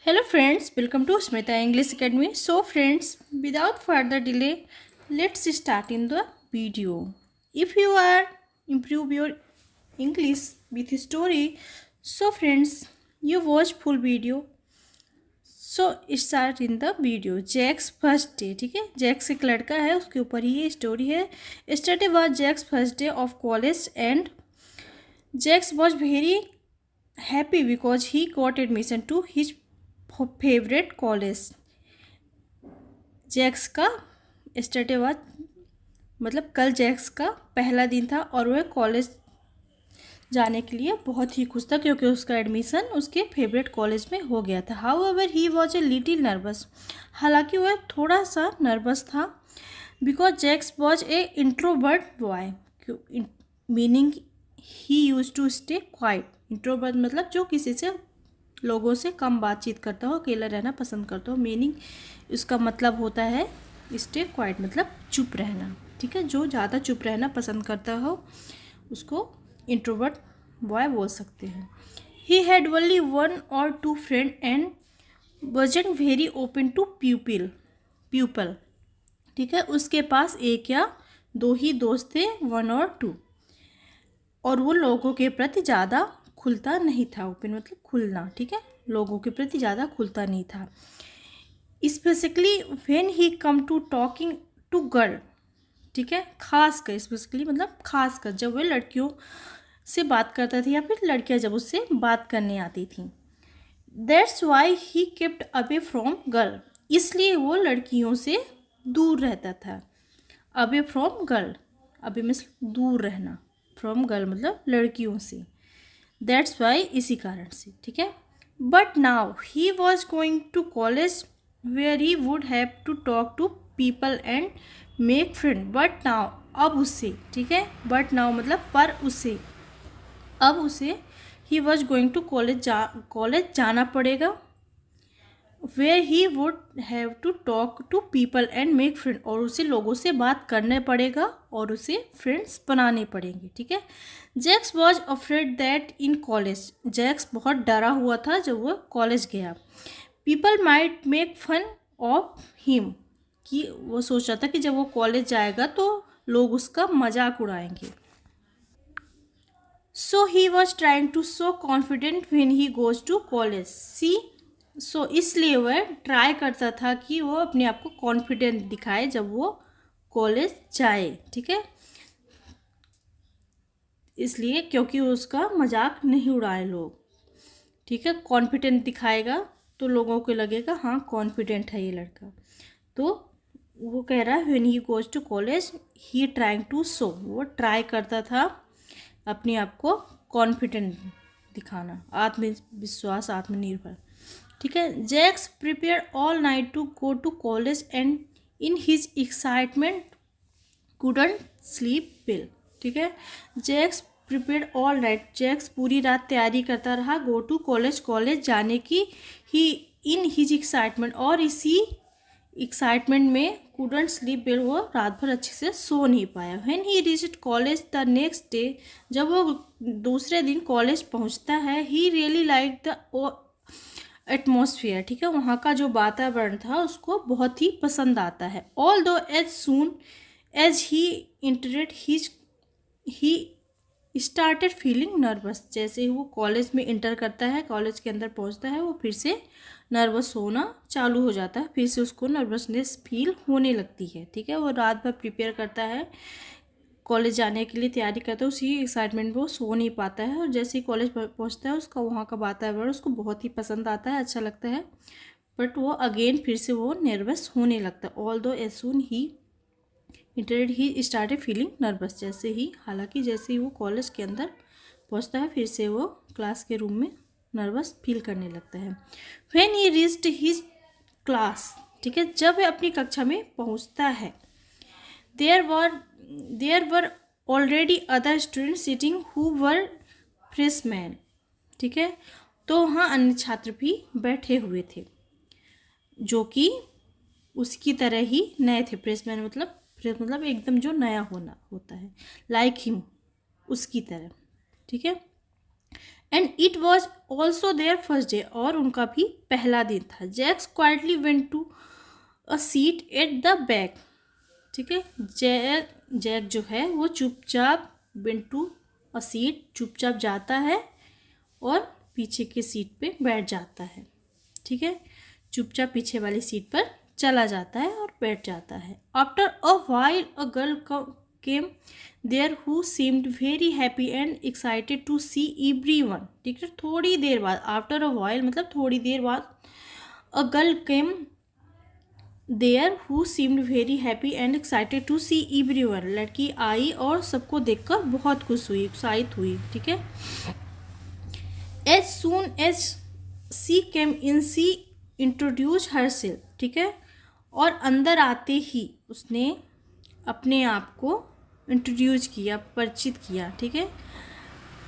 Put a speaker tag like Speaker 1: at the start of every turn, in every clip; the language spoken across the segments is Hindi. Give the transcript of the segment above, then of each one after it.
Speaker 1: Hello friends, welcome to Smita English Academy. So friends, without further delay, let's start in the video. If you are improve your English with story, so friends, you watch full video. So start in the video. Jack's first day. ठीक है, जैक्स एक लड़का है, उसके ऊपर ही ये स्टोरी है. Study was Jack's first day of college and Jack's was very happy because he got admission to his favourite college. Jack's का स्टडी वॉज मतलब कल जैक्स का पहला दिन था और वह कॉलेज जाने के लिए बहुत ही खुश था क्योंकि उसका एडमिशन उसके फेवरेट कॉलेज में हो गया था. However he was a little nervous. हालांकि वह थोड़ा सा नर्वस था because Jack's was a introvert boy, meaning he use to stay quiet. Introvert मतलब जो किसी से लोगों से कम बातचीत करता हो, अकेला रहना पसंद करता हो. मीनिंग इसका मतलब होता है स्टे क्वाइट मतलब चुप रहना. ठीक है, जो ज़्यादा चुप रहना पसंद करता हो उसको इंट्रोवर्ट बॉय बोल सकते हैं. ही हैड ओनली वन और two friend and wasn't very open to people. ठीक है, उसके पास एक या दो ही दोस्त थे, वन और टू, और वो लोगों के प्रति ज़्यादा खुलता नहीं था. ओपन मतलब खुलना. ठीक है, लोगों के प्रति ज़्यादा खुलता नहीं था. Specifically when he come to talking to girl. ठीक है, खास कर स्पेसिकली मतलब खास कर जब वह लड़कियों से बात करता था या फिर लड़कियां जब उससे बात करने आती थी. That's why he kept away from girl. इसलिए वो लड़कियों से दूर रहता था. Away from girl, away means दूर रहना, फ्रॉम गर्ल मतलब लड़कियों से. दैट्स वाई इसी कारण से. ठीक है, but now he was going to college where he would have to talk to people and make friend. But now अब उससे, ठीक है, बट नाउ मतलब पर उससे, अब उसे he was going to college जाना पड़ेगा. Where he would have to talk to people and make friend, और उसे लोगों से बात करने पड़ेगा और उसे फ्रेंड्स बनाने पड़ेंगे. ठीक है, Jack's was afraid that in college. Jack's बहुत डरा हुआ था जब वो कॉलेज गया. People might make fun of him, कि वो सोच रहा था कि जब वो कॉलेज जाएगा तो लोग उसका मजाक उड़ाएंगे. So he was trying to so confident when he goes to college. See, so इसलिए वह ट्राई करता था कि वो अपने आप को कॉन्फिडेंट दिखाए जब वो कॉलेज जाए. ठीक है, इसलिए क्योंकि उसका मजाक नहीं उड़ाए लोग. ठीक है, कॉन्फिडेंट दिखाएगा तो लोगों को लगेगा हाँ कॉन्फिडेंट है ये लड़का. तो वो कह रहा है when he goes to college he trying to so, वो ट्राई करता था अपने आप को कॉन्फिडेंट दिखाना, आत्मविश्वास, आत्मनिर्भर. ठीक है, Jack's prepare all night to go to college and in his excitement couldn't sleep well. ठीक है, Jack's prepare all night, Jack's पूरी रात तैयारी करता रहा गो टू कॉलेज जाने की. ही इन हिज एक्साइटमेंट, और इसी एक्साइटमेंट में कुडंट स्लीप वेल, वो रात भर अच्छे से सो नहीं पाया. When he reached college the next day, जब वो दूसरे दिन कॉलेज पहुंचता है, he really like the atmosphere. ठीक है, वहाँ का जो वातावरण था उसको बहुत ही पसंद आता है. Although as soon as he entered he started feeling nervous. जैसे ही वो कॉलेज में इंटर करता है, कॉलेज के अंदर पहुंचता है, वो फिर से नर्वस होना चालू हो जाता है, फिर से उसको नर्वसनेस फील होने लगती है. ठीक है, वो रात भर प्रिपेयर करता है, कॉलेज जाने के लिए तैयारी करता है, उसी एक्साइटमेंट में वो सो नहीं पाता है. और जैसे ही कॉलेज पहुंचता है उसका वहाँ का वातावरण उसको बहुत ही पसंद आता है, अच्छा लगता है, बट वो अगेन फिर से वो नर्वस होने लगता है. Although as soon he entered he started feeling nervous. जैसे ही, हालांकि जैसे ही वो कॉलेज के अंदर पहुंचता है फिर से वो क्लास के रूम में नर्वस फील करने लगता है. When he reached his class. ठीक है, जब वह अपनी कक्षा में पहुंचता है, there were already other student sitting who were freshman. ठीक है, तो वहाँ अन्य छात्र भी बैठे हुए थे जो कि उसकी तरह ही नए थे. फ्रेशमैन मतलब एकदम जो नया होना होता है, लाइक हिम, उसकी तरह. ठीक है, and it was also their first day, और उनका भी पहला दिन था। Jack's quietly went to a seat at the back, ठीक है। जैक जो है वो चुपचाप वेंट टू अ सीट, चुपचाप जाता है और पीछे की सीट पे बैठ जाता है, ठीक है। चुपचाप पीछे वाली सीट पर चला जाता है और बैठ जाता है। After a while a girl came there who seemed very happy and excited to see everyone, ठीक है। थोड़ी देर बाद, आफ्टर अ व्हाइल मतलब थोड़ी देर बाद, a girl came there who seemed very happy and excited to see everyone, लड़की आई और सबको देखकर बहुत खुश हुई, उत्साहित हुई, ठीक है। एज सून एज सी केम इन सी इंट्रोड्यूस हरसेल्फ, ठीक है। और अंदर आते ही उसने अपने आप को इंट्रोड्यूस किया, परिचित किया, ठीक है,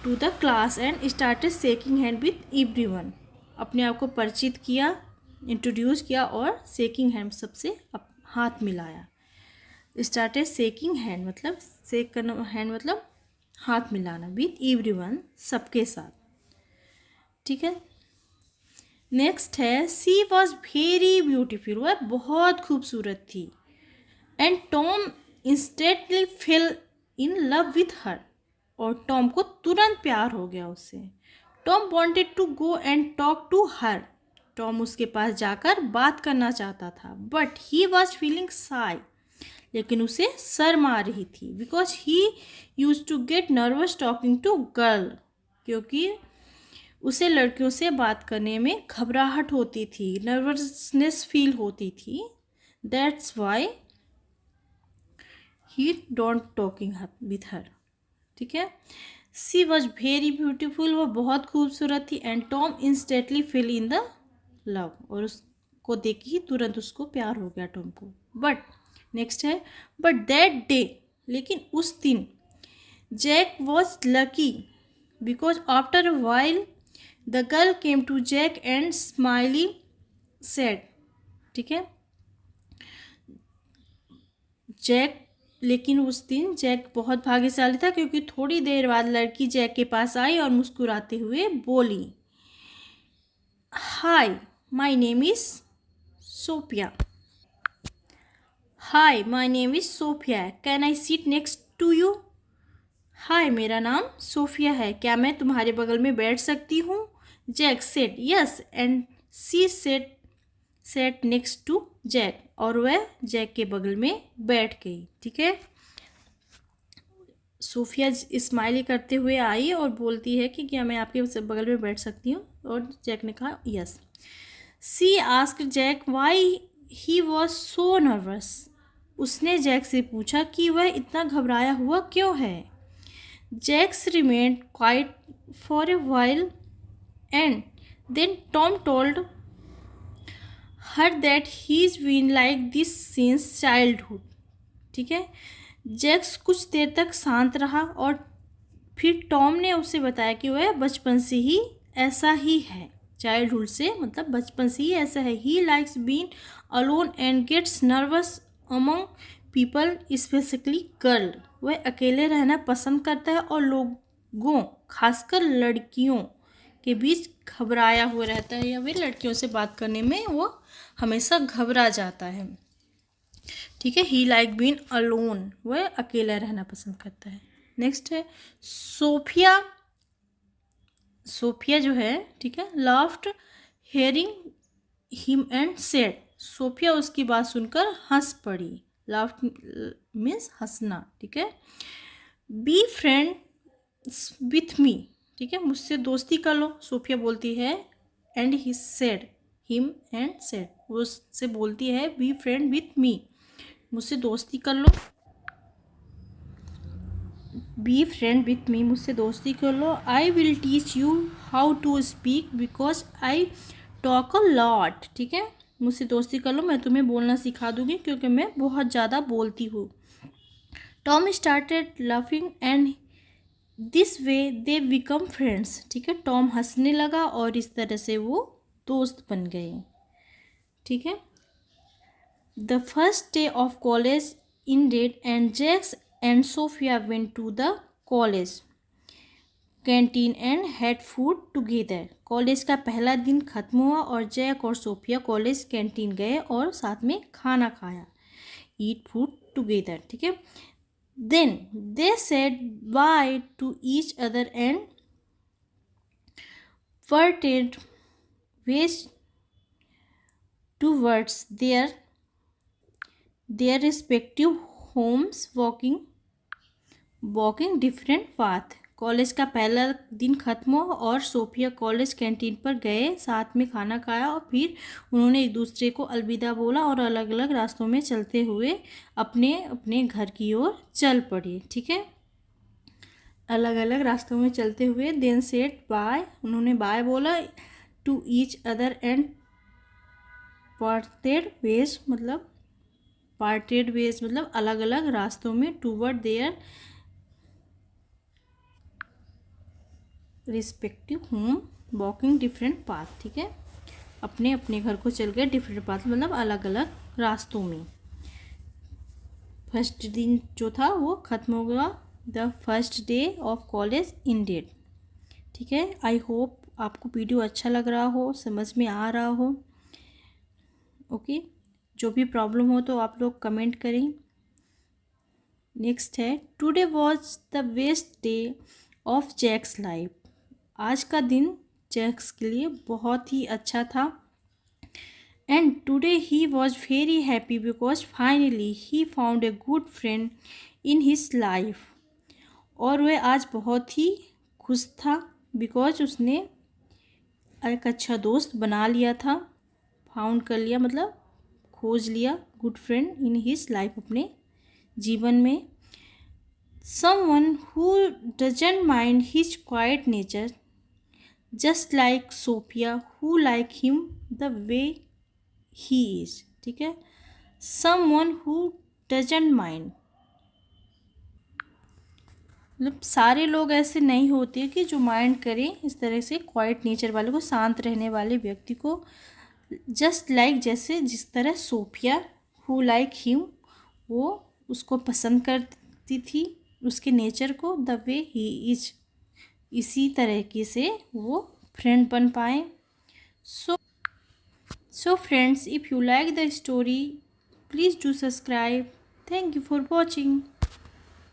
Speaker 1: to the class and started shaking hand with everyone. अपने आप को परिचित किया, इंट्रोड्यूस किया और शेकिंग हैंड, सबसे हाथ मिलाया। स्टार्टेड शेकिंग हैंड मतलब शेक करना, हैंड मतलब हाथ मिलाना, विथ एवरीवन सबके साथ, ठीक है। नेक्स्ट है सी वॉज वेरी ब्यूटीफुल, वह बहुत खूबसूरत थी। And Tom instantly fell in love with her, और टॉम को तुरंत प्यार हो गया उससे। Tom wanted to go and talk to her, Tom उसके पास जाकर बात करना चाहता था। बट ही वॉज फीलिंग शाई, लेकिन उसे शर्म आ रही थी। Because he use to get nervous talking to girl, क्योंकि उसे लड़कियों से बात करने में घबराहट होती थी, नर्वसनेस फील होती थी। That's why he don't talking with her, ठीक है। सी वॉज वेरी ब्यूटीफुल, वो बहुत खूबसूरत थी। And Tom instantly fell in the love, और उसको देख ही तुरंत उसको प्यार हो गया टॉम को। बट नेक्स्ट है बट दैट डे, लेकिन उस दिन Jack was lucky because after a while the girl came to Jack and smiley said, ठीक है। जैक, लेकिन उस दिन जैक बहुत भाग्यशाली था, क्योंकि थोड़ी देर बाद लड़की जैक के पास आई और मुस्कुराते हुए बोली, hi my name is Sophia, hi my name is Sophia, can I seat next to you. Hi, मेरा नाम सोफिया है, क्या मैं तुम्हारे बगल में बैठ सकती हूँ। Jack said yes and she sat next to Jack, और वह जैक के बगल में बैठ गई, ठीक है। सोफिया स्माइली करते हुए आई और बोलती है कि क्या मैं आपके बगल में बैठ सकती हूँ, और जैक ने कहा yes. She asked Jack why he was so nervous, उसने जैक से पूछा कि वह इतना घबराया हुआ क्यों है। Jack's remained quiet for a while and then Tom told her that he is been like this since childhood, ठीक है। जैक्स कुछ देर तक शांत रहा और फिर टॉम ने उसे बताया कि वह बचपन से ही ऐसा ही है, चाइल्डहुड से मतलब बचपन से ही ऐसा है। He likes been alone and gets nervous among people specifically girl, वह अकेले रहना पसंद करता है और लोगों खासकर लड़कियों के बीच घबराया हुआ रहता है, या फिर लड़कियों से बात करने में वो हमेशा घबरा जाता है, ठीक है। ही लाइक बीन अलोन, वह अकेला रहना पसंद करता है। नेक्स्ट है सोफिया, सोफिया जो है, ठीक है, laughed hearing him and said, Sophia उसकी बात सुनकर हंस पड़ी। लाफ्ट मीन्स हंसना, ठीक है। बी फ्रेंड्स विथ मी, ठीक है, मुझसे दोस्ती कर लो, सोफिया बोलती है। And he said, him and said, वो उससे बोलती है बी फ्रेंड विथ मी, मुझसे दोस्ती कर लो, बी फ्रेंड विथ मी, मुझसे दोस्ती कर लो। I will teach you how to speak because I talk a lot, ठीक है, मुझसे दोस्ती कर लो, मैं तुम्हें बोलना सिखा दूंगी क्योंकि मैं बहुत ज़्यादा बोलती हूँ। Tom started laughing and this way they become friends, ठीक है। टॉम हंसने लगा और इस तरह से वो दोस्त बन गए, ठीक है। The first day of college ended and Jax and Sophia went to the college. Canteen and had food together. College का पहला दिन खत्म हुआ और जैक और सोफिया कॉलेज कैंटीन गए और साथ में खाना खाया। ईट फूड टुगेदर, ठीक है। Then they said bye to each other and parted ways towards their respective homes, walking different path। कॉलेज का पहला दिन खत्म हुआ और सोफिया कॉलेज कैंटीन पर गए, साथ में खाना खाया और फिर उन्होंने एक दूसरे को अलविदा बोला और अलग अलग रास्तों में चलते हुए अपने अपने घर की ओर चल पड़े, ठीक है। अलग अलग रास्तों में चलते हुए देन सेड बाय, उन्होंने बाय बोला, to each other and parted ways मतलब अलग अलग रास्तों में, toward their respective home, walking different path, ठीक है। अपने अपने घर को चल गए डिफरेंट पाथ मतलब अलग अलग रास्तों में। फर्स्ट दिन जो था वो ख़त्म हो गया। The first day of college ended, ठीक है। आई होप आपको वीडियो अच्छा लग रहा हो, समझ में आ रहा हो। ओके, जो भी प्रॉब्लम हो तो आप लोग कमेंट करें। नेक्स्ट है today was the best day of Jack's life. आज का दिन जैक्स के लिए बहुत ही अच्छा था। And today he was very happy because finally he found a good friend in his life. और वह आज बहुत ही खुश था बिकॉज उसने एक अच्छा दोस्त बना लिया था। फाउंड कर लिया मतलब खोज लिया, good friend in his life, अपने जीवन में। Someone who doesn't mind his quiet nature just like Sophia who like him the way he is, ठीक है। समवन हु डजंट माइंड मतलब सारे लोग ऐसे नहीं होते कि जो माइंड करें इस तरह से क्वाइट नेचर वाले को, शांत रहने वाले व्यक्ति को। जस्ट लाइक जैसे जिस तरह सोफिया हु लाइक हिम, वो उसको पसंद करती थी, उसके नेचर को, द वे ही इज, इसी तरीके से वो फ्रेंड बन पाए। So friends, if you like the story, please do subscribe. Thank you for watching.